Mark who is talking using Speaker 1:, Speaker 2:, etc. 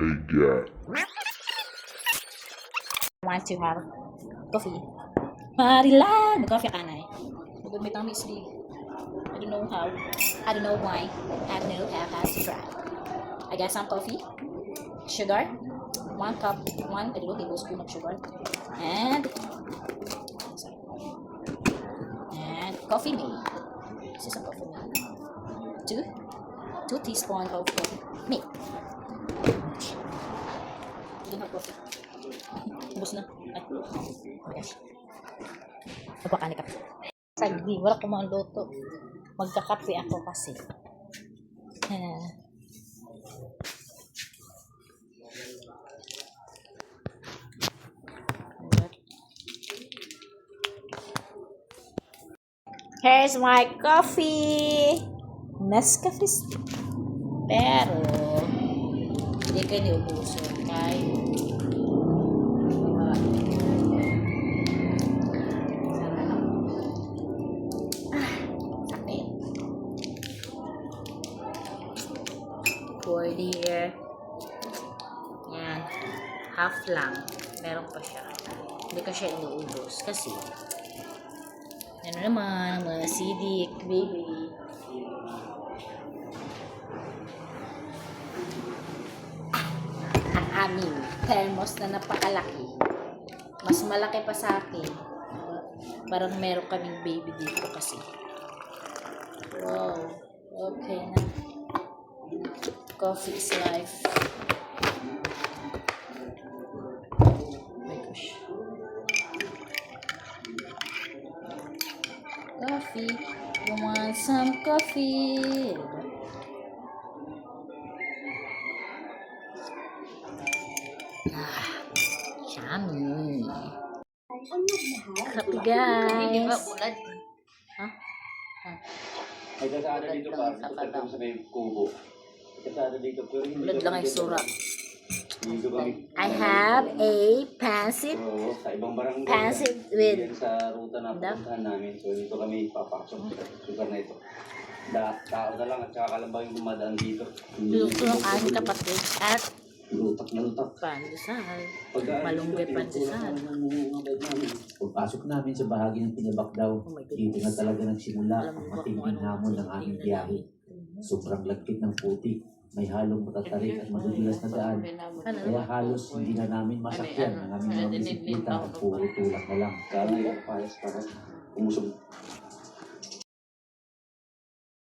Speaker 1: God.
Speaker 2: Want to have coffee. Marila! Mag-coffee ka na eh. Mag-may tummy sleep. I don't know how. I don't know why. I don't know how to try. I got some coffee. Sugar. 1 cup. 1 tablespoon of sugar. And coffee milk. This is a coffee milk. 2 teaspoons of coffee milk. Don't have coffee. Ubus na. Ay. Oh my gosh. Magpakanik ako. Sagdi, wala ko mga luto. Magkakape ako kasi. Here's my coffee. Nescafe. Pero, hindi kayo niubuso. Okay? Pour here. Yan. Half lang. Meron pa siya. Hindi ko siya inuubos. Kasi, ano naman, mga acidic, baby. Ang aming thermos na napakalaki. Mas malaki pa sa akin. Parang meron kaming baby dito kasi. Wow. Okay na. Coffee is life. Oh my gosh. Coffee. You want some coffee? Yummy. Coffee guys. Huh?
Speaker 3: May kasada dito pa, pagkatapos sa may kubo. Kasada dito, pero hindi
Speaker 2: Ulad lang yung sura.
Speaker 3: dito kami.
Speaker 2: I have a pancit.
Speaker 3: Oo, sa ibang barangay.
Speaker 2: Pancit with
Speaker 3: Yan sa ruta na pupuntahan namin. So dito kami papasok. Lugar na ito. Tao na lang at saka kalabang yung dumadaan dito.
Speaker 2: luto ng aming kapatid at
Speaker 3: Lutak na lutak.
Speaker 2: pandesal.
Speaker 3: Pagdaan
Speaker 2: Malunggay
Speaker 3: dito,
Speaker 2: pandesal.
Speaker 3: pinagkukuha namin.
Speaker 4: Pagpasok namin sa bahagi ng Pinabak daw,
Speaker 2: Oh my
Speaker 4: dito
Speaker 2: goodness.
Speaker 4: na talaga nagsimula
Speaker 2: Alam
Speaker 4: ang
Speaker 2: mo ba kung
Speaker 4: matinding
Speaker 2: anong
Speaker 4: hamon ng aming
Speaker 2: tinitingnan
Speaker 4: biyahe.
Speaker 2: namin?
Speaker 4: Sobrang lagkit ng puti, may halong matatarik at madudulas na daan. Kaya halos hindi na namin masakyan ang aming mga bisikleta at puro tulak na lang.
Speaker 3: Kala yung payas para umusog.